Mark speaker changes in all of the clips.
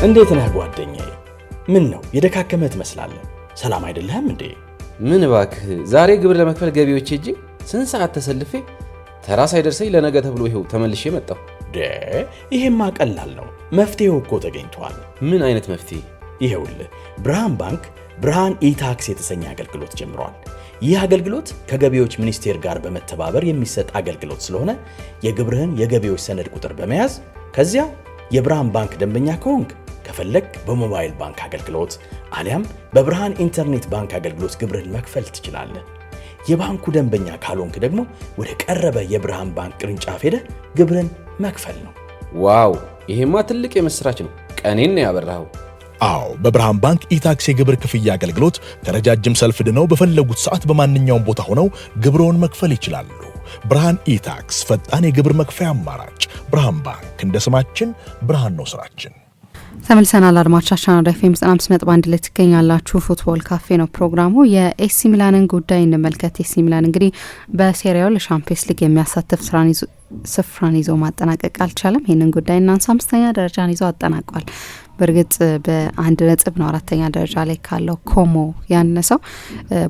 Speaker 1: እንዴት ነህ ጓደኛዬ? ምን ነው የደካከመ ትመስላለህ? ሰላም አይደለህም እንዴ?
Speaker 2: ምን እባክህ፣ ዛሬ ግብር ለመክፈል ገቢዎች ሄጄ ስንት ሰዓት ተሰልፌ ተራ ሳይደርሰኝ ለነገ ተብሎ ይሄው ተመልሼ መጣሁ።
Speaker 1: ይሄማ ቀላል ነው፣ መፍትሄው እኮ ተገኝቷል።
Speaker 2: ምን አይነት መፍትሄ?
Speaker 1: ይሄውልህ ብርሃን ባንክ ብርሃን ኢታክስ የተሰኘ አገልግሎት ጀምሯል። ይህ አገልግሎት ከገቢዎች ሚኒስቴር ጋር በመተባበር የሚሰጥ አገልግሎት ስለሆነ የግብርህን የገቢዎች ሰነድ ቁጥር በመያዝ ከዚያ የብርሃን ባንክ ደንበኛ ከሆንክ ከፈለግ በሞባይል ባንክ አገልግሎት አሊያም በብርሃን ኢንተርኔት ባንክ አገልግሎት ግብርህን መክፈል ትችላለህ። የባንኩ ደንበኛ ካልሆንክ ደግሞ ወደ ቀረበ የብርሃን ባንክ ቅርንጫፍ ሄደህ ግብርህን መክፈል ነው።
Speaker 2: ዋው! ይሄማ ትልቅ የምስራች ነው። ቀኔን ነው ያበራኸው።
Speaker 3: አዎ፣ በብርሃን ባንክ ኢታክስ የግብር ክፍያ አገልግሎት ከረጃጅም ሰልፍ ድነው በፈለጉት ሰዓት በማንኛውም ቦታ ሆነው ግብርዎን መክፈል ይችላሉ። ብርሃን ኢታክስ ፈጣን የግብር መክፈያ አማራጭ። ብርሃን ባንክ፣ እንደ ስማችን ብርሃን ነው ስራችን።
Speaker 4: ተመልሰናል አድማጮቻችን፣ ወደ ኤፍኤም 95.1 ላይ ትገኛላችሁ። ፉትቦል ካፌ ነው ፕሮግራሙ። የኤሲ ሚላንን ጉዳይ እንመልከት። ኤሲ ሚላን እንግዲህ በሴሪያው ለሻምፒየንስ ሊግ የሚያሳትፍ ስፍራን ይዞ ማጠናቀቅ አልቻለም። ይህንን ጉዳይ እናንሳ። 5ኛ ደረጃን ይዞ አጠናቋል። በእርግጥ በአንድ ነጥብ ነው 4ኛ ደረጃ ላይ ካለው ኮሞ ያነሰው።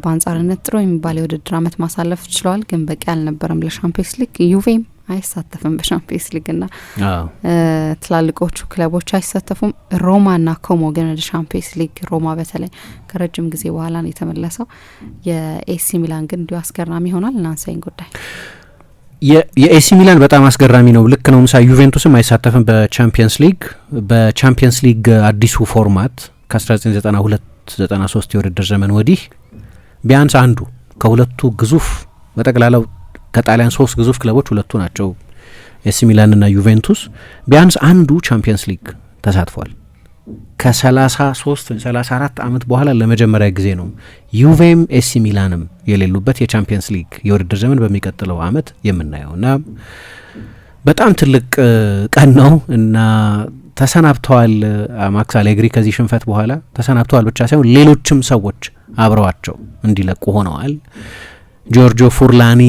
Speaker 4: በአንጻርነት ጥሩ የሚባል የውድድር ዓመት ማሳለፍ ችለዋል፣ ግን በቂ አልነበረም ለሻምፒየንስ ሊግ። ዩቬም አይሳተፍም በሻምፒየንስ ሊግና ትላልቆቹ ክለቦች አይሳተፉም። ሮማና ኮሞ ግን ወደ ሻምፒየንስ ሊግ፣ ሮማ በተለይ ከረጅም ጊዜ በኋላ ነው የተመለሰው። የኤሲ ሚላን ግን እንዲሁ አስገራሚ ይሆናል። እናንሳይን ጉዳይ
Speaker 5: የኤሲ ሚላን በጣም አስገራሚ ነው። ልክ ነው። ምሳ ዩቬንቱስም አይሳተፍም በቻምፒየንስ ሊግ። በቻምፒየንስ ሊግ አዲሱ ፎርማት ከ1992-93 የውድድር ዘመን ወዲህ ቢያንስ አንዱ ከሁለቱ ግዙፍ በጠቅላላው ከጣሊያን 3 ግዙፍ ክለቦች ሁለቱ ናቸው ኤሲ ሚላንና ዩቬንቱስ። ቢያንስ አንዱ ቻምፒየንስ ሊግ ተሳትፏል። ከ33 34 ዓመት በኋላ ለመጀመሪያ ጊዜ ነው ዩቬም ኤሲ ሚላንም የሌሉበት የቻምፒየንስ ሊግ የውድድር ዘመን በሚቀጥለው ዓመት የምናየው እና በጣም ትልቅ ቀን ነው እና ተሰናብተዋል። ማክስ አሌግሪ ከዚህ ሽንፈት በኋላ ተሰናብተዋል ብቻ ሳይሆን ሌሎችም ሰዎች አብረዋቸው እንዲለቁ ሆነዋል። ጆርጆ ፉርላኒ፣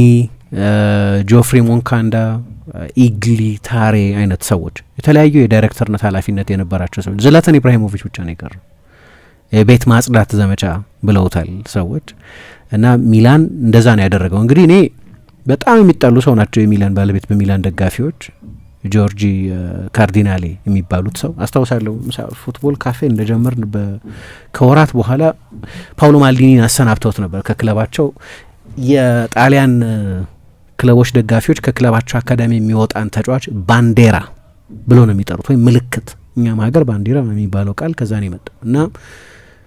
Speaker 5: ጆፍሪ ሞንካንዳ፣ ኢግሊ ታሬ አይነት ሰዎች የተለያዩ የዳይሬክተርነት ኃላፊነት የነበራቸው ሰዎች። ዝላታን ኢብራሂሞቪች ብቻ ነው የቀረው። የቤት ማጽዳት ዘመቻ ብለውታል ሰዎች እና ሚላን እንደዛ ነው ያደረገው። እንግዲህ እኔ በጣም የሚጣሉ ሰው ናቸው የሚላን ባለቤት በሚላን ደጋፊዎች፣ ጆርጂ ካርዲናሌ የሚባሉት ሰው አስታውሳለሁ። ፉትቦል ካፌ እንደጀመርን ከወራት በኋላ ፓውሎ ማልዲኒን አሰናብተውት ነበር ከክለባቸው። የጣሊያን ክለቦች ደጋፊዎች ከክለባቸው አካዳሚ የሚወጣን ተጫዋች ባንዴራ ብሎ ነው የሚጠሩት፣ ወይም ምልክት። እኛም ሀገር ባንዲራ የሚባለው ቃል ከዛ ነው የመጣው እና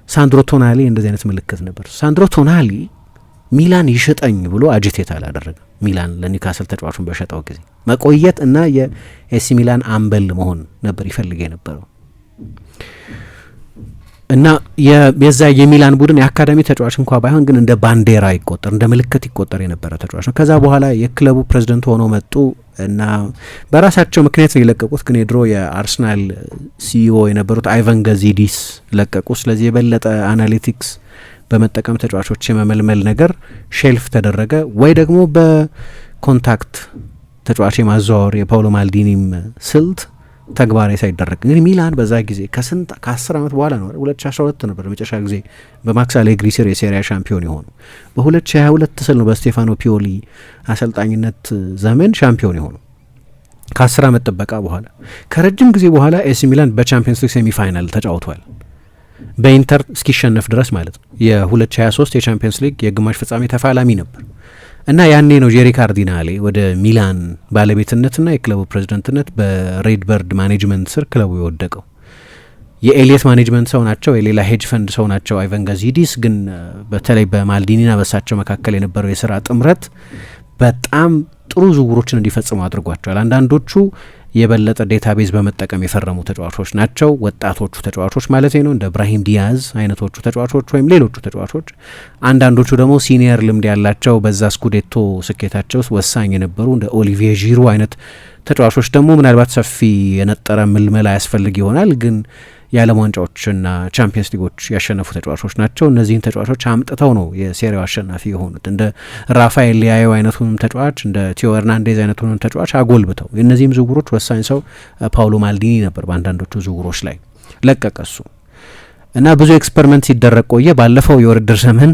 Speaker 5: ሳንድሮ ቶናሊ እንደዚህ አይነት ምልክት ነበር። ሳንድሮ ቶናሊ ሚላን ይሽጠኝ ብሎ አጂቴት አላደረገም። ሚላን ለኒውካስል ተጫዋቹን በሸጠው ጊዜ መቆየት እና የኤሲ ሚላን አምበል መሆን ነበር ይፈልግ የነበረው እና የዛ የሚላን ቡድን የአካዳሚ ተጫዋች እንኳ ባይሆን ግን እንደ ባንዴራ ይቆጠር፣ እንደ ምልክት ይቆጠር የነበረ ተጫዋች ነው። ከዛ በኋላ የክለቡ ፕሬዝደንት ሆነው መጡ እና በራሳቸው ምክንያት ነው የለቀቁት። ግን የድሮ የአርሰናል ሲኢኦ የነበሩት አይቫን ጋዚዲስ ለቀቁ። ስለዚህ የበለጠ አናሊቲክስ በመጠቀም ተጫዋቾች የመመልመል ነገር ሼልፍ ተደረገ፣ ወይ ደግሞ በኮንታክት ተጫዋች የማዘዋወር የፓውሎ ማልዲኒም ስልት ተግባራዊ ሳይደረግ እንግዲህ ሚላን በዛ ጊዜ ከ10 ዓመት በኋላ ነው 2012 ነበር መጨረሻ ጊዜ በማክስ አሌግሪ ስር የሴሪያ ሻምፒዮን የሆኑ። በ2022 ስል ነው በስቴፋኖ ፒዮሊ አሰልጣኝነት ዘመን ሻምፒዮን የሆኑ ከ10 ዓመት ጥበቃ በኋላ። ከረጅም ጊዜ በኋላ ኤሲ ሚላን በቻምፒየንስ ሊግ ሴሚ ፋይናል ተጫውቷል፣ በኢንተር እስኪሸነፍ ድረስ ማለት ነው። የ2023 የቻምፒየንስ ሊግ የግማሽ ፍጻሜ ተፋላሚ ነበር እና ያኔ ነው ጄሪ ካርዲናሌ ወደ ሚላን ባለቤትነትና የክለቡ ፕሬዝዳንትነት በሬድበርድ ማኔጅመንት ስር ክለቡ የወደቀው። የኤሊየት ማኔጅመንት ሰው ናቸው፣ የሌላ ሄጅ ፈንድ ሰው ናቸው አይቫን ጋዚዲስ። ግን በተለይ በማልዲኒና በሳቸው መካከል የነበረው የስራ ጥምረት በጣም ጥሩ ዝውውሮችን እንዲፈጽሙ አድርጓቸዋል። አንዳንዶቹ የበለጠ ዴታቤዝ በመጠቀም የፈረሙ ተጫዋቾች ናቸው፣ ወጣቶቹ ተጫዋቾች ማለት ነው፣ እንደ ብራሂም ዲያዝ አይነቶቹ ተጫዋቾች ወይም ሌሎቹ ተጫዋቾች። አንዳንዶቹ ደግሞ ሲኒየር ልምድ ያላቸው በዛ ስኩዴቶ ስኬታቸው ውስጥ ወሳኝ የነበሩ እንደ ኦሊቪዬ ዢሩ አይነት ተጫዋቾች ደግሞ ምናልባት ሰፊ የነጠረ ምልመላ ያስፈልግ ይሆናል፣ ግን የዓለም ዋንጫዎችና ቻምፒየንስ ሊጎች ያሸነፉ ተጫዋቾች ናቸው። እነዚህን ተጫዋቾች አምጥተው ነው የሴሪያው አሸናፊ የሆኑት። እንደ ራፋኤል ሊያዮ አይነቱንም ተጫዋች እንደ ቲዮ ኤርናንዴዝ አይነቱንም ተጫዋች አጎልብተው። የእነዚህም ዝውውሮች ወሳኝ ሰው ፓውሎ ማልዲኒ ነበር በአንዳንዶቹ ዝውውሮች ላይ። ለቀቀ እሱ እና ብዙ ኤክስፐሪመንት ሲደረግ ቆየ። ባለፈው የውድድር ዘመን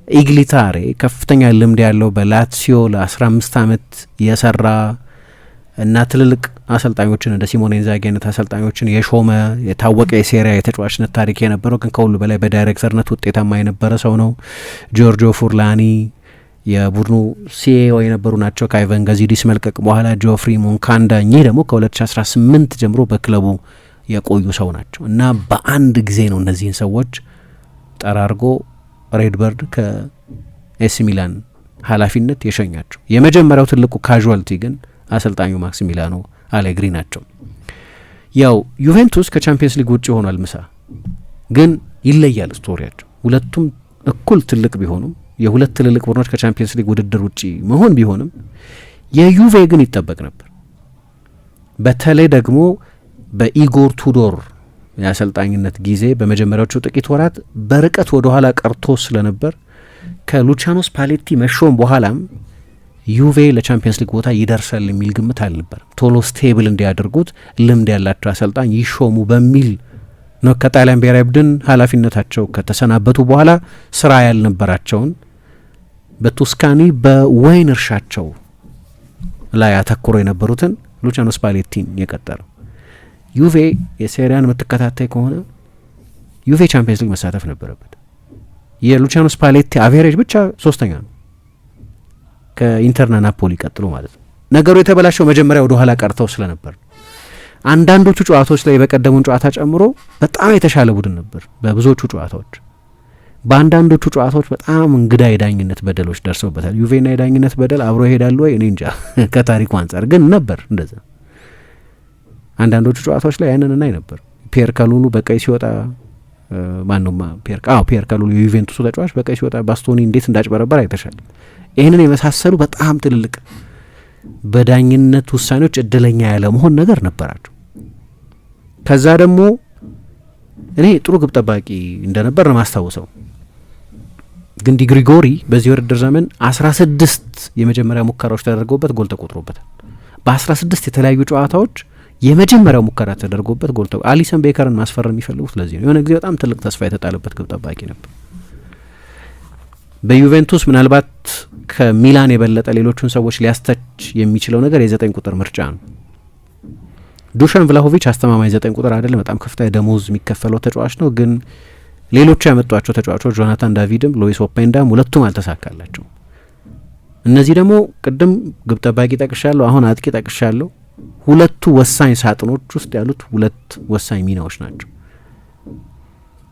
Speaker 5: ኢግሊታሬ ከፍተኛ ልምድ ያለው በላትሲዮ ለ15 ዓመት የሰራ እና ትልልቅ አሰልጣኞችን እንደ ሲሞኔ ኢንዛጊ አይነት አሰልጣኞችን የሾመ የታወቀ የሴሪያ የተጫዋችነት ታሪክ የነበረው ግን ከሁሉ በላይ በዳይሬክተርነት ውጤታማ የነበረ ሰው ነው። ጆርጆ ፉርላኒ የቡድኑ ሲኤኦ የነበሩ ናቸው ከአይቨን ጋዚዲስ መልቀቅ በኋላ። ጆፍሪ ሞንካንዳ እኚህ ደግሞ ከ2018 ጀምሮ በክለቡ የቆዩ ሰው ናቸው እና በአንድ ጊዜ ነው እነዚህን ሰዎች ጠራርጎ ሬድበርድ ከኤሲ ሚላን ኃላፊነት የሸኛቸው። የመጀመሪያው ትልቁ ካዥዋልቲ ግን አሰልጣኙ ማክሲሚሊያኖ አሌግሪ ናቸው። ያው ዩቬንቱስ ከቻምፒየንስ ሊግ ውጭ ሆኗል ምሳ ግን ይለያል ስቶሪያቸው። ሁለቱም እኩል ትልቅ ቢሆኑም የሁለት ትልልቅ ቡድኖች ከቻምፒየንስ ሊግ ውድድር ውጭ መሆን ቢሆንም የዩቬ ግን ይጠበቅ ነበር። በተለይ ደግሞ በኢጎር ቱዶር የአሰልጣኝነት ጊዜ በመጀመሪያዎቹ ጥቂት ወራት በርቀት ወደ ኋላ ቀርቶ ስለነበር ከሉቻኖ ስፓሌቲ መሾም በኋላም ዩቬ ለቻምፒየንስ ሊግ ቦታ ይደርሳል የሚል ግምት አልነበረም። ቶሎ ስቴብል እንዲያደርጉት ልምድ ያላቸው አሰልጣኝ ይሾሙ በሚል ነው ከጣሊያን ብሔራዊ ቡድን ኃላፊነታቸው ከተሰናበቱ በኋላ ስራ ያልነበራቸውን በቱስካኒ በወይን እርሻቸው ላይ አተኩሮ የነበሩትን ሉቻኖ ስፓሌቲን የቀጠረው። ዩቬ የሴሪያን የምትከታታይ ከሆነ ዩቬ ቻምፒየንስ ሊግ መሳተፍ ነበረበት። የሉቻኖ ስፓሌቲ አቬሬጅ ብቻ 3ኛ ነው ከኢንተርና ናፖሊ ቀጥሎ ማለት ነው። ነገሩ የተበላሸው መጀመሪያ ወደ ኋላ ቀርተው ስለነበር አንዳንዶቹ ጨዋታዎች ላይ የበቀደሙን ጨዋታ ጨምሮ በጣም የተሻለ ቡድን ነበር በብዙዎቹ ጨዋታዎች። በአንዳንዶቹ ጨዋታዎች በጣም እንግዳ የዳኝነት በደሎች ደርሰውበታል። ዩቬና የዳኝነት በደል አብሮ ይሄዳሉ ወይ እኔ እንጃ። ከታሪኩ አንጻር ግን ነበር እንደዛ። አንዳንዶቹ ጨዋታዎች ላይ ያንን እናይ ነበር። ፒየር ካሉሉ በቀይ ሲወጣ ፒየር ካሉሉ የዩቬንቱሱ ተጫዋች በቀይ ሲወጣ ባስቶኒ እንዴት እንዳጭበረበር አይተሻል። ይህንን የመሳሰሉ በጣም ትልልቅ በዳኝነት ውሳኔዎች እድለኛ ያለ መሆን ነገር ነበራቸው። ከዛ ደግሞ እኔ ጥሩ ግብ ጠባቂ እንደነበር ነው ማስታውሰው። ግን ዲ ግሪጎሪ በዚህ ውድድር ዘመን 16 የመጀመሪያ ሙከራዎች ተደርገውበት ጎል ተቆጥሮበታል። በ16 የተለያዩ ጨዋታዎች የመጀመሪያው ሙከራ ተደርጎበት ጎል አሊሰን ቤከርን ማስፈረም የሚፈልጉት ለዚህ ነው። የሆነ ጊዜ በጣም ትልቅ ተስፋ የተጣለበት ግብ ጠባቂ ነበር። በዩቬንቱስ ምናልባት ከሚላን የበለጠ ሌሎቹን ሰዎች ሊያስተች የሚችለው ነገር የ9 ቁጥር ምርጫ ነው። ዱሻን ቭላሆቪች አስተማማኝ 9 ቁጥር አይደለም፣ በጣም ከፍተኛ ደሞዝ የሚከፈለው ተጫዋች ነው። ግን ሌሎቹ ያመጧቸው ተጫዋቾች ጆናታን ዳቪድም ሎይስ ኦፔንዳም ሁለቱም አልተሳካላቸው። እነዚህ ደግሞ ቅድም ግብ ጠባቂ ጠቅሻለሁ፣ አሁን አጥቂ ጠቅሻለሁ። ሁለቱ ወሳኝ ሳጥኖች ውስጥ ያሉት ሁለት ወሳኝ ሚናዎች ናቸው።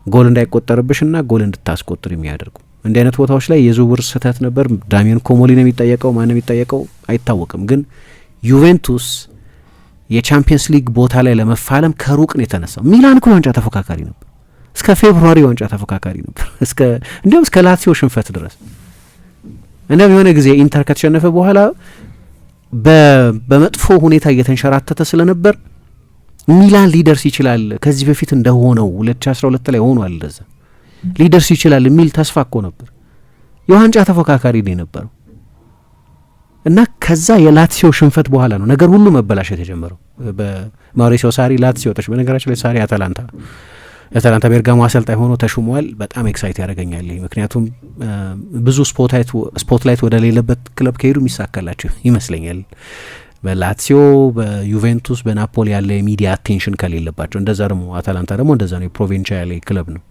Speaker 5: ጎል እንዳይቆጠርብሽና ጎል እንድታስቆጥር የሚያደርጉ እንዲህ አይነት ቦታዎች ላይ የዝውውር ስህተት ነበር። ዳሚያን ኮሞሊ ነው የሚጠየቀው፣ ማን ነው የሚጠየቀው አይታወቅም። ግን ዩቬንቱስ የቻምፒየንስ ሊግ ቦታ ላይ ለመፋለም ከሩቅ ነው የተነሳው። ሚላን እኮ ዋንጫ ተፎካካሪ ነበር፣ እስከ ፌብሩዋሪ ዋንጫ ተፎካካሪ ነበር፣ እንዲሁም እስከ ላትሲዮ ሽንፈት ድረስ። እንደም የሆነ ጊዜ ኢንተር ከተሸነፈ በኋላ በመጥፎ ሁኔታ እየተንሸራተተ ስለነበር ሚላን ሊደርስ ይችላል፣ ከዚህ በፊት እንደሆነው 2012 ላይ ሆኗል፣ እንደዛ ሊደርስ ይችላል የሚል ተስፋ እኮ ነበር። የዋንጫ ተፎካካሪ ነው የነበረው እና ከዛ የላትሲዮ ሽንፈት በኋላ ነው ነገር ሁሉ መበላሸት የጀመረው። በማውሪሲዮ ሳሪ ላትሲዮ ወጣች። በነገራችን ላይ ሳሪ አታላንታ ቤርጋሞ አሰልጣኝ ሆኖ ተሹሟል። በጣም ኤክሳይት ያደርገኛል፣ ምክንያቱም ብዙ ስፖትላይት ወደ ሌለበት ክለብ ከሄዱ የሚሳካላቸው ይመስለኛል። በላትሲዮ፣ በዩቬንቱስ፣ በናፖሊ ያለ የሚዲያ አቴንሽን ከሌለባቸው፣ እንደዛ ደግሞ አታላንታ ደግሞ እንደዛ ነው፣ የፕሮቪንሻል ክለብ ነው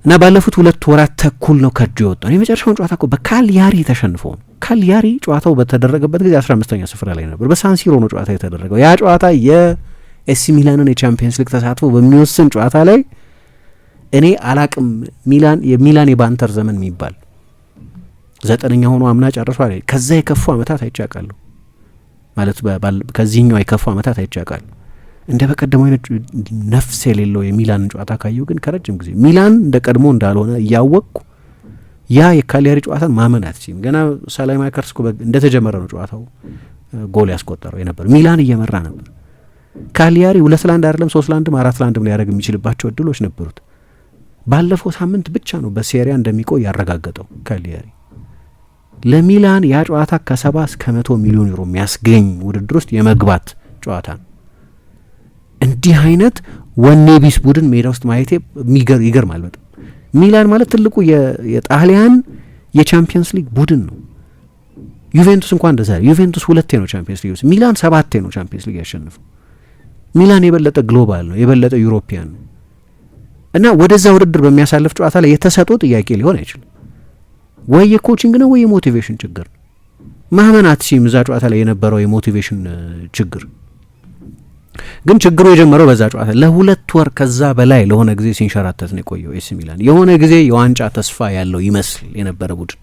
Speaker 5: እና ባለፉት 2 ወራት ተኩል ነው ከእጁ የወጣው። የመጨረሻውን ጨዋታ እኮ በካሊያሪ ተሸንፎ ነው። ካሊያሪ ጨዋታው በተደረገበት ጊዜ 15ኛ ስፍራ ላይ ነበር። በሳንሲሮ ነው ጨዋታ የተደረገው። ያ ጨዋታ የኤሲ ሚላንን የቻምፒየንስ ሊግ ተሳትፎ በሚወስን ጨዋታ ላይ እኔ አላቅም። የሚላን የባንተር ዘመን የሚባል 9ኛ ሆኖ አምና ጨርሷል። ከዛ የከፉ አመታት አይቻቃለሁ ማለት ከዚህኛው የከፉ አመታት አይቻቃለሁ። እንደ በቀደሙ አይነት ነፍስ የሌለው የሚላንን ጨዋታ ካየው ግን ከረጅም ጊዜ ሚላን እንደ ቀድሞ እንዳልሆነ እያወቅኩ ያ የካሊያሪ ጨዋታን ማመን አትችልም። ገና ሳላይማከርስ እንደተጀመረ ነው ጨዋታው ጎል ያስቆጠረው የነበር። ሚላን እየመራ ነበር። ካሊያሪ 2-1 አይደለም 3-1 4-1 ሊያደርግ የሚችልባቸው እድሎች ነበሩት። ባለፈው ሳምንት ብቻ ነው በሴሪያ እንደሚቆይ ያረጋገጠው ካሊያሪ። ለሚላን ያ ጨዋታ ከ70 እስከ 100 ሚሊዮን ዩሮ የሚያስገኝ ውድድር ውስጥ የመግባት ጨዋታ ነው። እንዲህ አይነት ወኔ ቢስ ቡድን ሜዳ ውስጥ ማየቴ ይገርማል በጣም። ሚላን ማለት ትልቁ የጣሊያን የቻምፒየንስ ሊግ ቡድን ነው። ዩቬንቱስ እንኳን እንደዛ ዩቬንቱስ 2 ነው ቻምፒየንስ ሊግ፣ ሚላን 7 ነው ቻምፒየንስ ሊግ ያሸነፈው። ሚላን የበለጠ ግሎባል ነው፣ የበለጠ ዩሮፒያን ነው እና ወደዛ ውድድር በሚያሳልፍ ጨዋታ ላይ የተሰጠው ጥያቄ ሊሆን አይችልም። ወይ የኮቺንግ ነው ወይ የሞቲቬሽን ችግር። ማመን አትችይም እዛ ጨዋታ ላይ የነበረው የሞቲቬሽን ችግር። ግን ችግሩ የጀመረው በዛ ጨዋታ ለ2 ወር ከዛ በላይ ለሆነ ጊዜ ሲንሸራተት ነው የቆየው ኤሲ ሚላን። የሆነ ጊዜ የዋንጫ ተስፋ ያለው ይመስል የነበረ ቡድን፣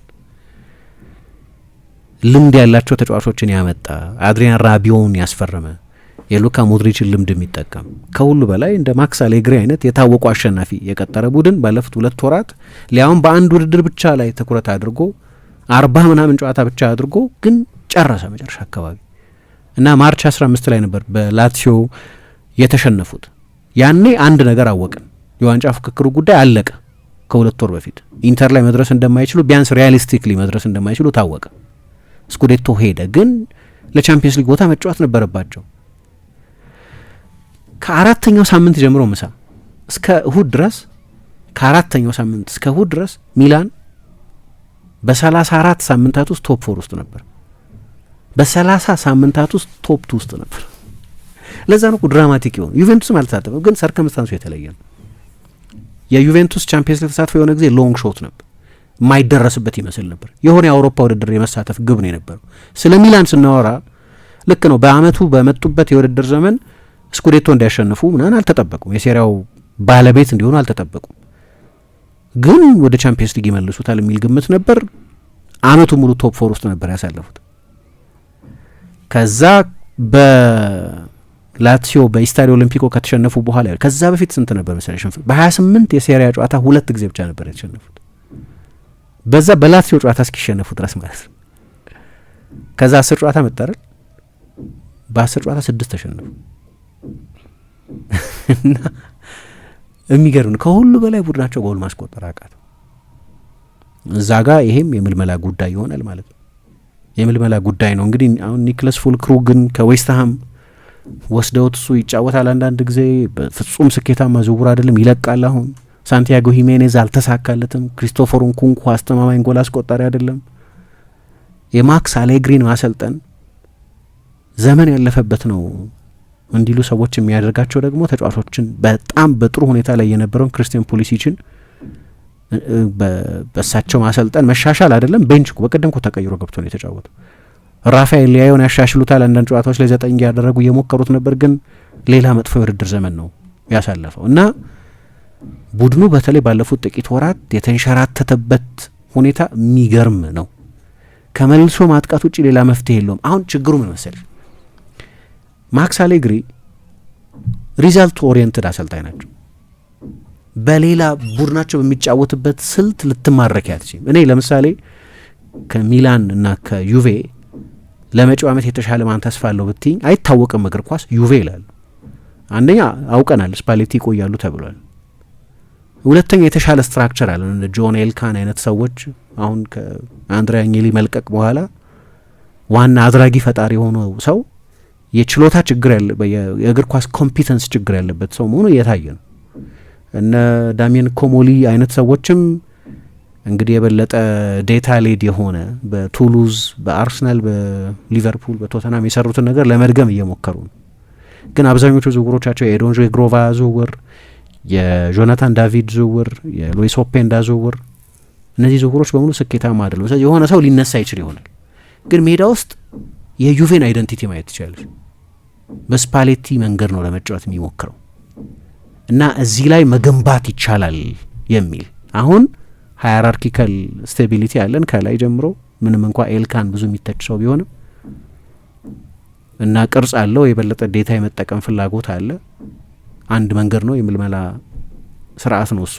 Speaker 5: ልምድ ያላቸው ተጫዋቾችን ያመጣ፣ አድሪያን ራቢዮን ያስፈረመ፣ የሉካ ሞድሪችን ልምድ የሚጠቀም፣ ከሁሉ በላይ እንደ ማክስ አሌግሪ አይነት የታወቁ አሸናፊ የቀጠረ ቡድን ባለፉት 2 ወራት ሊያውም በአንድ ውድድር ብቻ ላይ ትኩረት አድርጎ 40 ምናምን ጨዋታ ብቻ አድርጎ ግን ጨረሰ መጨረሻ አካባቢ እና ማርች 15 ላይ ነበር በላትሲዮ የተሸነፉት። ያኔ አንድ ነገር አወቅን፣ የዋንጫ ፍክክሩ ጉዳይ አለቀ። ከ2 ወር በፊት ኢንተር ላይ መድረስ እንደማይችሉ ቢያንስ ሪያሊስቲክሊ መድረስ እንደማይችሉ ታወቀ። ስኩዴቶ ሄደ፣ ግን ለቻምፒየንስ ሊግ ቦታ መጫወት ነበረባቸው። ከ4ኛው ሳምንት ጀምሮ ምሳ እስከ እሁድ ድረስ ከ4ኛው ሳምንት እስከ እሁድ ድረስ ሚላን በ34 ሳምንታት ውስጥ ቶፕ 4 ውስጥ ነበር። በ30 ሳምንታት ውስጥ ቶፕ 2 ውስጥ ነበር። ለዛ ነው ድራማቲክ የሆነ ዩቬንቱስም አልተሳተፈም፣ ግን ሰርከምስታንሱ የተለየ ነው። የዩቬንቱስ ቻምፒየንስ ሊግ ተሳትፎ የሆነ ጊዜ ሎንግ ሾት ነበር፣ የማይደረስበት ይመስል ነበር። የሆነ የአውሮፓ ውድድር የመሳተፍ ግብ ነው የነበረው። ስለ ሚላን ስናወራ ልክ ነው፣ በአመቱ በመጡበት የውድድር ዘመን ስኩዴቶ እንዲያሸንፉ ምናምን አልተጠበቁም፣ የሴሪያው ባለቤት እንዲሆኑ አልተጠበቁም። ግን ወደ ቻምፒየንስ ሊግ ይመልሱታል የሚል ግምት ነበር። አመቱ ሙሉ ቶፕ 4 ውስጥ ነበር ያሳለፉት። ከዛ በላትሲዮ በኢስታዲዮ ኦሊምፒኮ ከተሸነፉ በኋላ ከዛ በፊት ስንት ነበር መሰለሽ? በ28 የሴሪያ ጨዋታ 2 ጊዜ ብቻ ነበር የተሸነፉት፣ በዛ በላትሲዮ ጨዋታ እስኪሸነፉ ድረስ ማለት ነው። ከዛ 10 ጨዋታ መጣረል፣ በ10 ጨዋታ 6 ተሸነፉ። እና የሚገርም ከሁሉ በላይ ቡድናቸው ጎል ማስቆጠር አቃተው። እዛ ጋር ይሄም የምልመላ ጉዳይ ይሆናል ማለት ነው። የምልመላ ጉዳይ ነው እንግዲህ። አሁን ኒክለስ ፉልክሩግን ከዌስትሃም ወስደውት እሱ ይጫወታል አንዳንድ ጊዜ፣ በፍጹም ስኬታማ ዝውውር አይደለም፣ ይለቃል። አሁን ሳንቲያጎ ሂሜኔዝ አልተሳካለትም። ክሪስቶፈር ንኩንኩ አስተማማኝ ጎል አስቆጣሪ አይደለም። የማክስ አሌግሪን ማሰልጠን ዘመን ያለፈበት ነው እንዲሉ ሰዎች የሚያደርጋቸው ደግሞ ተጫዋቾችን በጣም በጥሩ ሁኔታ ላይ የነበረውን ክርስቲያን ፖሊሲችን በእሳቸው ማሰልጠን መሻሻል አይደለም። ቤንች በቀደም እኮ ተቀይሮ ገብቶ ነው የተጫወተው። ራፋኤል ሊያዮን ያሻሽሉታል፣ አንዳንድ ጨዋታዎች ላይ 9 ያደረጉ እየሞከሩት ነበር፣ ግን ሌላ መጥፎ የውድድር ዘመን ነው ያሳለፈው እና ቡድኑ በተለይ ባለፉት ጥቂት ወራት የተንሸራተተበት ሁኔታ የሚገርም ነው። ከመልሶ ማጥቃት ውጭ ሌላ መፍትሄ የለውም። አሁን ችግሩ ምን መሰለሽ? ማክስ አሌግሪ ሪዛልት ኦሪየንትድ አሰልጣኝ ናቸው። በሌላ ቡድናቸው በሚጫወትበት ስልት ልትማረክ አትችልም። እኔ ለምሳሌ ከሚላን እና ከዩቬ ለመጪው ዓመት የተሻለ ማን ተስፋ አለው ብትይኝ አይታወቅም። እግር ኳስ ዩቬ ይላሉ። አንደኛ አውቀናል፣ ስፓሌቲ ይቆያሉ ተብሏል። ሁለተኛ የተሻለ ስትራክቸር አለ። እንደ ጆን ኤልካን አይነት ሰዎች አሁን ከአንድሪያ አኝሊ መልቀቅ በኋላ ዋና አድራጊ ፈጣሪ የሆነው ሰው የችሎታ ችግር ያለበት የእግር ኳስ ኮምፒተንስ ችግር ያለበት ሰው መሆኑ እየታየ ነው። እነ ዳሚየን ኮሞሊ አይነት ሰዎችም እንግዲህ የበለጠ ዴታ ሌድ የሆነ በቱሉዝ፣ በአርሰናል፣ በሊቨርፑል፣ በቶተናም የሰሩትን ነገር ለመድገም እየሞከሩ ነው። ግን አብዛኞቹ ዝውውሮቻቸው የኤዶንጆ ግሮቫ ዝውውር፣ የጆናታን ዳቪድ ዝውውር፣ የሉዊስ ኦፔንዳ ዝውውር፣ እነዚህ ዝውውሮች በሙሉ ስኬታማ አይደሉም። ስለዚህ የሆነ ሰው ሊነሳ ይችል ይሆናል፣ ግን ሜዳ ውስጥ የዩቬን አይደንቲቲ ማየት ትችላለች። በስፓሌቲ መንገድ ነው ለመጫወት የሚሞክረው እና እዚህ ላይ መገንባት ይቻላል የሚል አሁን ሃይራርኪካል ስቴቢሊቲ አለን ከላይ ጀምሮ። ምንም እንኳ ኤልካን ብዙ የሚተች ሰው ቢሆንም እና ቅርጽ አለው፣ የበለጠ ዴታ የመጠቀም ፍላጎት አለ። አንድ መንገድ ነው፣ የምልመላ ስርዓት ነው እሱ።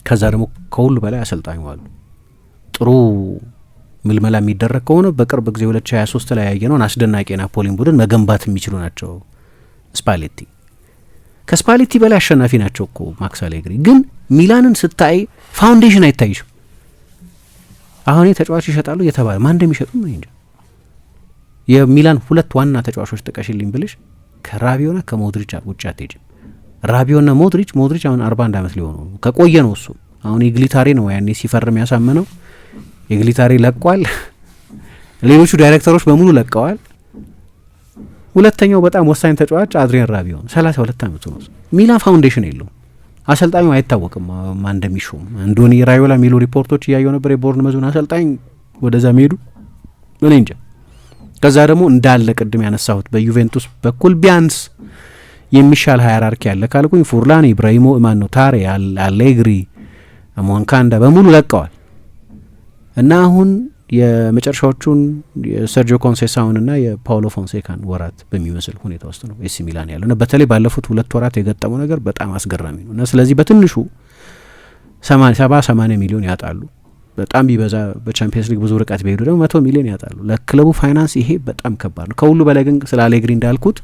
Speaker 5: ከዛ ደግሞ ከሁሉ በላይ አሰልጣኙ አሉ። ጥሩ ምልመላ የሚደረግ ከሆነ በቅርብ ጊዜ 2023 ላይ ያየነውን አስደናቂ ናፖሊን ቡድን መገንባት የሚችሉ ናቸው ስፓሌቲ። ከስፓሌቲ በላይ አሸናፊ ናቸው እኮ ማክስ አሌግሪ። ግን ሚላንን ስታይ ፋውንዴሽን አይታይሽም። አሁን ተጫዋች ይሸጣሉ እየተባለ ማን እንደሚሸጡ ምን እንጃ። የሚላን 2 ዋና ተጫዋቾች ጥቀሽልኝ ብልሽ ከራቢዮና ከሞድሪች ውጭ አትሄጂም። ራቢዮና ሞድሪች አሁን 41 ዓመት ሊሆኑ ነው። ከቆየ ነው እሱ። አሁን የግሊታሪ ነው ያኔ ሲፈርም ያሳመነው። የግሊታሪ ለቋል። ሌሎቹ ዳይሬክተሮች በሙሉ ለቀዋል። ሁለተኛው በጣም ወሳኝ ተጫዋች አድሪያን ራቢዮን 32 ዓመቱ ነው። ሚላን ፋውንዴሽን የለውም። አሰልጣኙ አይታወቅም ማን እንደሚሾም። አንዶኒ ራዮላ የሚሉ ሪፖርቶች እያየው ነበር። የቦርንመዙን አሰልጣኝ ወደዛ መሄዱ እኔ እንጃ። ከዛ ደግሞ እንዳለ ቅድም ያነሳሁት በዩቬንቱስ በኩል ቢያንስ የሚሻል ሃይራርኪ ያለ ካልኩኝ ፉርላን፣ ኢብራሂሞ ማን ነው ታሬ፣ አሌግሪ፣ ሞንካንዳ በሙሉ ለቀዋል እና አሁን የመጨረሻዎቹን የሰርጂዮ ኮንሴሳውን እና የፓውሎ ፎንሴካን ወራት በሚመስል ሁኔታ ውስጥ ነው ኤሲ ሚላን ያለው እና በተለይ ባለፉት 2 ወራት የገጠመው ነገር በጣም አስገራሚ ነው እና ስለዚህ በትንሹ 70-80 ሚሊዮን ያጣሉ። በጣም ቢበዛ በቻምፒየንስ ሊግ ብዙ ርቀት ቢሄዱ ደግሞ 100 ሚሊዮን ያጣሉ። ለክለቡ ፋይናንስ ይሄ በጣም ከባድ ነው። ከሁሉ በላይ ግን ስለ አሌግሪ እንዳልኩት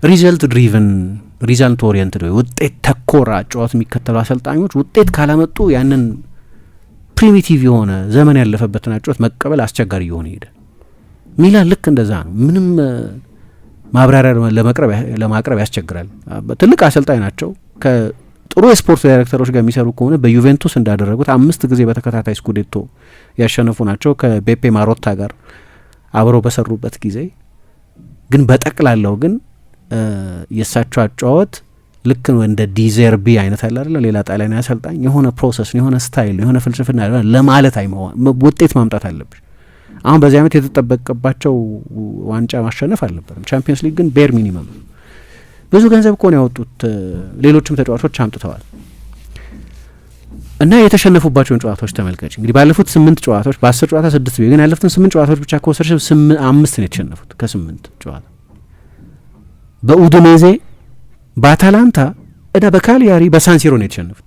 Speaker 5: ሪዘልት ድሪቨን ሪዛልት ኦሪየንትድ ውጤት ተኮር ጨዋታ የሚከተሉ አሰልጣኞች ውጤት ካላመጡ ያንን ፕሪሚቲቭ የሆነ ዘመን ያለፈበትን አጨዋወት መቀበል አስቸጋሪ እየሆነ ሄደ። ሚላን ልክ እንደዛ ነው። ምንም ማብራሪያ ለማቅረብ ያስቸግራል። ትልቅ አሰልጣኝ ናቸው። ከጥሩ የስፖርት ዳይሬክተሮች ጋር የሚሰሩ ከሆነ በዩቬንቱስ እንዳደረጉት 5 ጊዜ በተከታታይ ስኩዴቶ ያሸነፉ ናቸው ከቤፔ ማሮታ ጋር አብረው በሰሩበት ጊዜ። ግን በጠቅላላው ግን የእሳቸው አጨዋወት ልክ እንደ ዲዘርቢ አይነት አለ አይደል? ሌላ ጣሊያን አሰልጣኝ የሆነ ፕሮሰስ የሆነ ስታይል የሆነ ፍልስፍና ለማለት ውጤት ማምጣት አለብሽ። አሁን በዚህ ዓመት የተጠበቀባቸው ዋንጫ ማሸነፍ አልነበረም። ቻምፒየንስ ሊግ ግን ቤር ሚኒመም ብዙ ገንዘብ እኮ ነው ያወጡት። ሌሎችም ተጫዋቾች አምጥተዋል እና የተሸነፉባቸውን ጨዋታዎች ተመልከች። እንግዲህ ባለፉት 8 ጨዋታዎች በ10 ጨዋታ 6 ግን ያለፉትን 8 ጨዋታዎች ብቻ ከወሰድሽ 5 ነው የተሸነፉት ከ8 ጨዋታ በኡዲኔዜ በአታላንታ እና በካሊያሪ በሳንሲሮ ነው የተሸነፉት።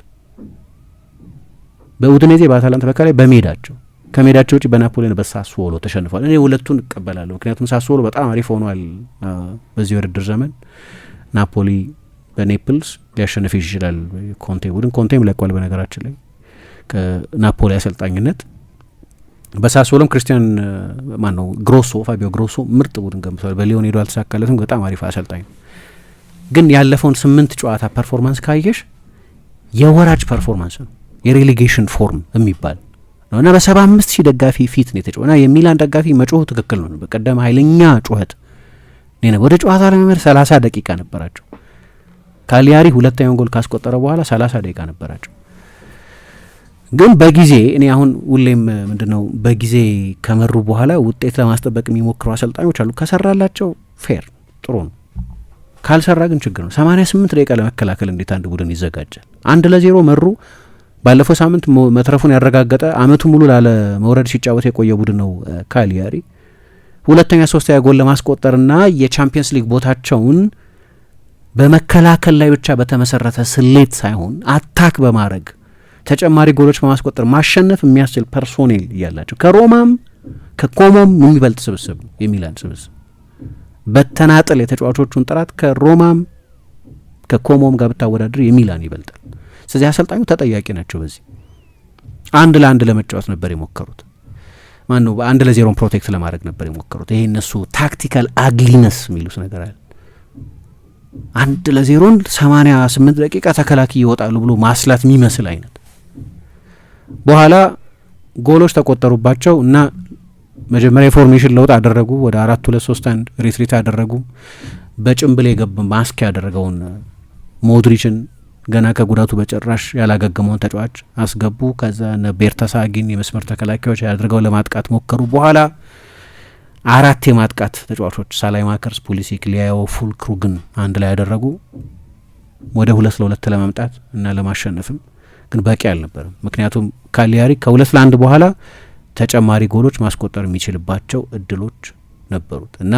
Speaker 5: በኡዲኔዜ በአታላንታ በካሊያሪ በሜዳቸው ከሜዳቸው ውጭ በናፖሊና በሳስዎሎ ተሸንፏል። እኔ ሁለቱን እቀበላለሁ፣ ምክንያቱም ሳስዎሎ በጣም አሪፍ ሆኗል በዚህ ውድድር ዘመን። ናፖሊ በኔፕልስ ሊያሸንፍ ይችላል ኮንቴ ቡድን። ኮንቴም ለቋል በነገራችን ላይ ከናፖሊ አሰልጣኝነት። በሳስዎሎም ክርስቲያን ማን ነው ግሮሶ ፋቢዮ ግሮሶ ምርጥ ቡድን ገንብቷል። በሊዮን ሄዶ አልተሳካለትም፣ በጣም አሪፍ አሰልጣኝ ነው። ግን ያለፈውን 8 ጨዋታ ፐርፎርማንስ ካየሽ የወራጅ ፐርፎርማንስ ነው፣ የሬሌጌሽን ፎርም የሚባል ነው እና በ75,000 ደጋፊ ፊት ነው የተጫወተው እና የሚላን ደጋፊ መጮሁ ትክክል ነው። በቀደም ኃይለኛ ጩኸት ነው። ወደ ጨዋታ ለመመለስ 30 ደቂቃ ነበራቸው። ካሊያሪ ሁለተኛውን ጎል ካስቆጠረ በኋላ 30 ደቂቃ ነበራቸው። ግን በጊዜ እኔ አሁን ሁሌም ምንድነው በጊዜ ከመሩ በኋላ ውጤት ለማስጠበቅ የሚሞክሩ አሰልጣኞች አሉ። ከሰራላቸው ፌር ጥሩ ነው፣ ካልሰራ ግን ችግር ነው። 88 ደቂቃ ለመከላከል እንዴት አንድ ቡድን ይዘጋጃል? 1-0 መሩ። ባለፈው ሳምንት መትረፉን ያረጋገጠ አመቱ ሙሉ ላለ መውረድ ሲጫወት የቆየ ቡድን ነው ካሊያሪ። ሁለተኛ ሶስተኛ ጎል ለማስቆጠርና የቻምፒየንስ ሊግ ቦታቸውን በመከላከል ላይ ብቻ በተመሰረተ ስሌት ሳይሆን አታክ በማድረግ ተጨማሪ ጎሎች በማስቆጠር ማሸነፍ የሚያስችል ፐርሶኔል እያላቸው ከሮማም ከኮሞም የሚበልጥ ስብስብ ነው የሚላን ስብስብ። በተናጠል የተጫዋቾቹን ጥራት ከሮማም ከኮሞም ጋር ብታወዳድር የሚላን ይበልጣል። ስለዚህ አሰልጣኙ ተጠያቂ ናቸው። በዚህ 1-1 ለመጫወት ነበር የሞከሩት። ማን ነው 1-0 ፕሮቴክት ለማድረግ ነበር የሞከሩት። ይሄ እነሱ ታክቲካል አግሊነስ የሚሉት ነገር አለ። 1-0 88 ደቂቃ ተከላኪ ይወጣሉ ብሎ ማስላት የሚመስል አይነት በኋላ ጎሎች ተቆጠሩባቸው እና መጀመሪያ የፎርሜሽን ለውጥ አደረጉ። ወደ 4-2-3-1 ሪትሪት አደረጉ። በጭምብል የገባ ማስክ ያደረገውን ሞድሪችን ገና ከጉዳቱ በጭራሽ ያላገገመውን ተጫዋች አስገቡ። ከዛ ቤርተሳጊን የመስመር ተከላካዮች አድርገው ለማጥቃት ሞከሩ። በኋላ 4 የማጥቃት ተጫዋቾች ሳላይማከርስ፣ ፑሊሲክ፣ ሊያዮ፣ ፉልክሩግን አንድ ላይ ያደረጉ ወደ 2-2 ለማምጣት እና ለማሸነፍም ግን በቂ አልነበረም። ምክንያቱም ካሊያሪ ከ2-1 በኋላ ተጨማሪ ጎሎች ማስቆጠር የሚችልባቸው እድሎች ነበሩት እና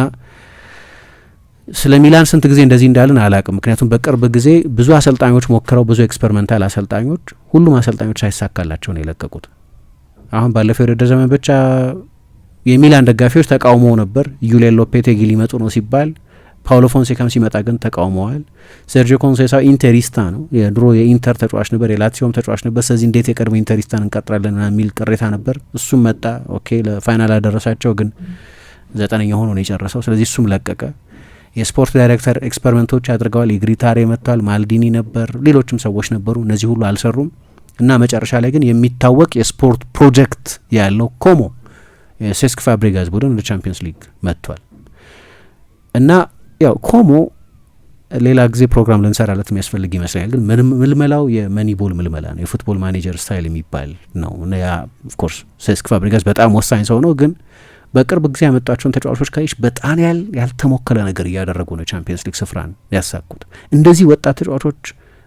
Speaker 5: ስለ ሚላን ስንት ጊዜ እንደዚህ እንዳልን አላቅም። ምክንያቱም በቅርብ ጊዜ ብዙ አሰልጣኞች ሞክረው ብዙ ኤክስፐሪመንታል አሰልጣኞች ሁሉም አሰልጣኞች ሳይሳካላቸው ነው የለቀቁት። አሁን ባለፈው የውድድር ዘመን ብቻ የሚላን ደጋፊዎች ተቃውሞ ነበር። ዩሊያን ሎፔቴጊ ሊመጡ ነው ሲባል ፓውሎ ፎንሴካም ሲመጣ ግን ተቃውመዋል። ሰርጂዮ ኮንሴሳው ኢንተሪስታ ነው፣ የድሮ የኢንተር ተጫዋች ነበር፣ የላትሲዮም ተጫዋች ነበር። ስለዚህ እንዴት የቀድሞ ኢንተሪስታን እንቀጥራለን የሚል ቅሬታ ነበር። እሱም መጣ። ኦኬ ለፋይናል አደረሳቸው። ግን 9ኛ ሆኖ ነው የጨረሰው። ስለዚህ እሱም ለቀቀ። የስፖርት ዳይሬክተር ኤክስፐሪመንቶች አድርገዋል። የግሪታሬ መጥቷል፣ ማልዲኒ ነበር፣ ሌሎችም ሰዎች ነበሩ። እነዚህ ሁሉ አልሰሩም እና መጨረሻ ላይ ግን የሚታወቅ የስፖርት ፕሮጀክት ያለው ኮሞ የሴስክ ፋብሪጋዝ ቡድን ወደ ቻምፒየንስ ሊግ መጥቷል እና ያው ኮሞ ሌላ ጊዜ ፕሮግራም ልንሰራለት የሚያስፈልግ ይመስለኛል። ግን ምልመላው የመኒቦል ምልመላ ነው፣ የፉትቦል ማኔጀር ስታይል የሚባል ነው እና ያ ኦፍ ኮርስ ሴስክ ፋብሪጋዝ በጣም ወሳኝ ሰው ነው። ግን በቅርብ ጊዜ ያመጧቸውን ተጫዋቾች ካይሽ በጣም ያልተሞከለ ነገር እያደረጉ ነው ቻምፒየንስ ሊግ ስፍራን ያሳኩት። እንደዚህ ወጣት ተጫዋቾች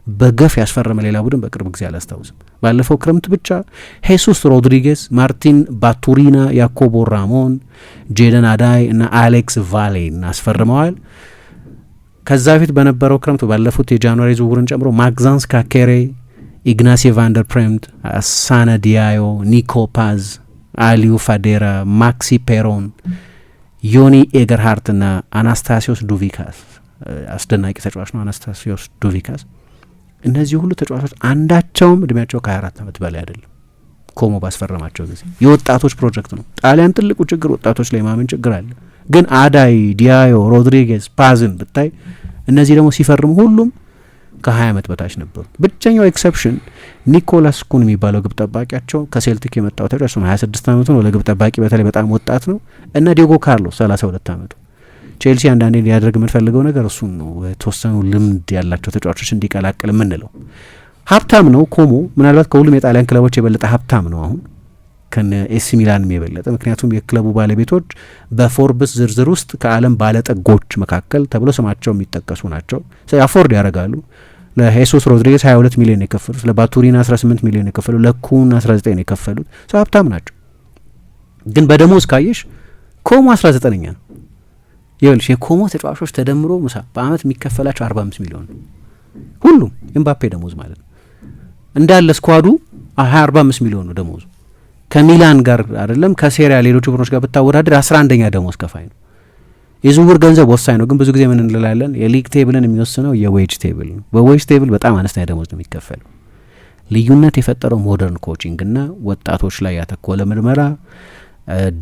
Speaker 5: በገፍ ያስፈረመ ሌላ ቡድን በቅርብ ጊዜ አላስታውስም። ባለፈው ክረምት ብቻ ሄሱስ ሮድሪጌዝ፣ ማርቲን ባቱሪና፣ ያኮቦ ራሞን፣ ጄደን አዳይ እና አሌክስ ቫሌን አስፈርመዋል። ከዛ በፊት በነበረው ክረምት ባለፉት የጃንዋሪ ዝውውርን ጨምሮ ማግዛንስ ካኬሬ፣ ኢግናሲ ቫንደር ፕሬምት፣ አሳና ዲያዮ፣ ኒኮ ፓዝ፣ አሊዩ ፋዴራ፣ ማክሲ ፔሮን፣ ዮኒ ኤገርሃርት እና አናስታሲዮስ ዱቪካስ። አስደናቂ ተጫዋች ነው አናስታሲዮስ ዱቪካስ። እነዚህ ሁሉ ተጫዋቾች አንዳቸውም እድሜያቸው ከ24 ዓመት በላይ አይደለም። ኮሞ ባስፈረማቸው ጊዜ የወጣቶች ፕሮጀክት ነው። ጣሊያን ትልቁ ችግር ወጣቶች ላይ ማመን ችግር አለ። ግን አዳይ፣ ዲያዮ፣ ሮድሪጌዝ፣ ፓዝን ብታይ እነዚህ ደግሞ ሲፈርሙ ሁሉም ከ20 ዓመት በታች ነበሩ። ብቸኛው ኤክሰፕሽን ኒኮላስ ኩን የሚባለው ግብ ጠባቂያቸው ከሴልቲክ የመጣው ተጫዋች ነው። 26 ዓመቱ ነው። ለግብ ጠባቂ በተለይ በጣም ወጣት ነው። እና ዲዮጎ ካርሎስ 32 ዓመቱ። ቼልሲ አንዳንዴ ሊያደርግ የምንፈልገው ነገር እሱን ነው፣ የተወሰኑ ልምድ ያላቸው ተጫዋቾች እንዲቀላቅል የምንለው። ሀብታም ነው ኮሞ፣ ምናልባት ከሁሉም የጣሊያን ክለቦች የበለጠ ሀብታም ነው አሁን ከነ ኤሲ ሚላንም የበለጠ። ምክንያቱም የክለቡ ባለቤቶች በፎርብስ ዝርዝር ውስጥ ከዓለም ባለጠጎች መካከል ተብሎ ስማቸው የሚጠቀሱ ናቸው። አፎርድ ያደርጋሉ። ለሄሱስ ሮድሪጌዝ 22 ሚሊዮን የከፈሉት፣ ለባቱሪና 18 ሚሊዮን የከፈሉት፣ ለኩን 19 የከፈሉት ሰው ሀብታም ናቸው። ግን በደሞዝ ካየሽ ኮሞ 19ኛ ነው። ይኸውልሽ የኮሞ ተጫዋቾች ተደምሮ ሙሳ በአመት የሚከፈላቸው 45 ሚሊዮን ነው። ሁሉም ኤምባፔ ደሞዝ ማለት ነው። እንዳለ ስኳዱ 45 ሚሊዮን ነው ደሞዙ። ከሚላን ጋር አይደለም ከሴሪያ ሌሎች ቡድኖች ጋር ብታወዳደር 11ኛ ደሞዝ ከፋይ ነው። የዝውውር ገንዘብ ወሳኝ ነው። ግን ብዙ ጊዜ ምን እንላለን? የሊግ ቴብልን የሚወስነው የዌጅ ቴብል ነው። በዌጅ ቴብል በጣም አነስተኛ ደሞዝ ነው የሚከፈለው። ልዩነት የፈጠረው ሞደርን ኮቺንግ እና ወጣቶች ላይ ያተኮረ ምልመላ፣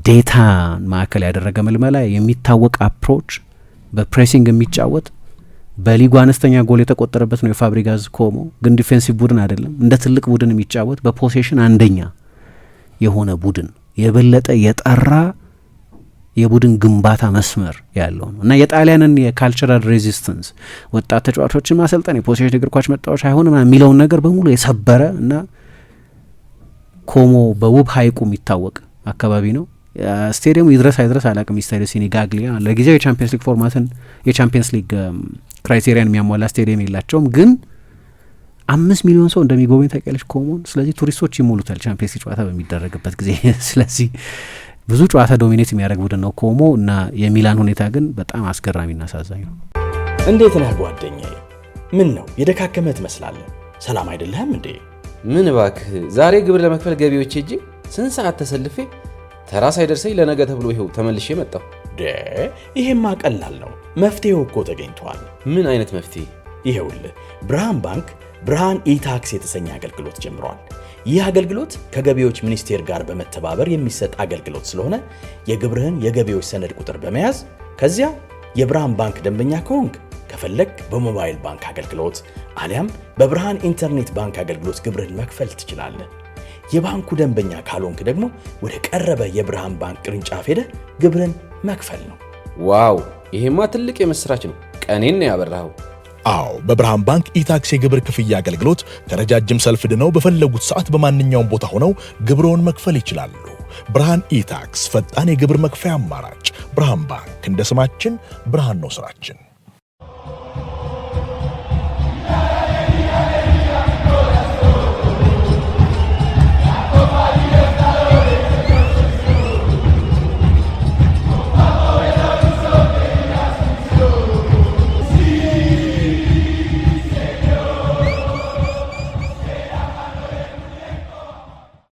Speaker 5: ዴታን ማዕከል ያደረገ ምልመላ፣ የሚታወቅ አፕሮች፣ በፕሬሲንግ የሚጫወት በሊጉ አነስተኛ ጎል የተቆጠረበት ነው የፋብሪጋዝ ኮሞ። ግን ዲፌንሲቭ ቡድን አይደለም፣ እንደ ትልቅ ቡድን የሚጫወት በፖሴሽን አንደኛ የሆነ ቡድን፣ የበለጠ የጠራ የቡድን ግንባታ መስመር ያለው ነው እና የጣሊያንን የካልቸራል ሬዚስተንስ ወጣት ተጫዋቾችን ማሰልጠን የፖሴሽን እግር ኳስ መጣዎች አይሆንም የሚለውን ነገር በሙሉ የሰበረ እና ኮሞ በውብ ሀይቁ የሚታወቅ አካባቢ ነው። ስቴዲየሙ ይድረስ አይድረስ አላቅም። ስታዲዮ ሲኒጋግሊያ ለጊዜው የቻምፒየንስ ሊግ ፎርማትን የቻምፒየንስ ሊግ ክራይቴሪያን የሚያሟላ ስቴዲየም የላቸውም። ግን 5 ሚሊዮን ሰው እንደሚጎበኝ ታውቂያለሽ ኮሞን። ስለዚህ ቱሪስቶች ይሞሉታል ቻምፒየንስ ሊግ ጨዋታ በሚደረግበት ጊዜ። ስለዚህ ብዙ ጨዋታ ዶሚኔት የሚያደርግ ቡድን ነው ኮሞ እና የሚላን ሁኔታ ግን በጣም አስገራሚና አሳዛኝ ነው።
Speaker 1: እንዴት ነህ ጓደኛዬ? ምን ነው የደካከመ ትመስላለህ። ሰላም አይደለህም እንዴ?
Speaker 2: ምን እባክህ፣ ዛሬ ግብር ለመክፈል ገቢዎች ሄጄ ስንት ሰዓት ተሰልፌ ተራ ሳይደርሰኝ ለነገ ተብሎ ይኸው ተመልሼ መጣሁ።
Speaker 1: ይሄማ ቀላል ነው፣ መፍትሄው እኮ ተገኝቷል።
Speaker 2: ምን አይነት መፍትሄ?
Speaker 1: ይኸውልህ ብርሃን ባንክ ብርሃን ኢታክስ የተሰኘ አገልግሎት ጀምሯል። ይህ አገልግሎት ከገቢዎች ሚኒስቴር ጋር በመተባበር የሚሰጥ አገልግሎት ስለሆነ የግብርህን የገቢዎች ሰነድ ቁጥር በመያዝ ከዚያ የብርሃን ባንክ ደንበኛ ከሆንክ ከፈለግ በሞባይል ባንክ አገልግሎት አሊያም በብርሃን ኢንተርኔት ባንክ አገልግሎት ግብርህን መክፈል ትችላለህ። የባንኩ ደንበኛ ካልሆንክ ደግሞ ወደ ቀረበ የብርሃን ባንክ ቅርንጫፍ ሄደህ ግብርህን መክፈል ነው።
Speaker 2: ዋው! ይሄማ ትልቅ የምስራች ነው። ቀኔን ነው ያበራኸው።
Speaker 3: አዎ በብርሃን ባንክ ኢታክስ የግብር ክፍያ አገልግሎት ከረጃጅም ሰልፍ ድነው በፈለጉት ሰዓት በማንኛውም ቦታ ሆነው ግብርዎን መክፈል ይችላሉ። ብርሃን ኢታክስ ፈጣን የግብር መክፈያ አማራጭ። ብርሃን ባንክ እንደ ስማችን ብርሃን ነው ስራችን።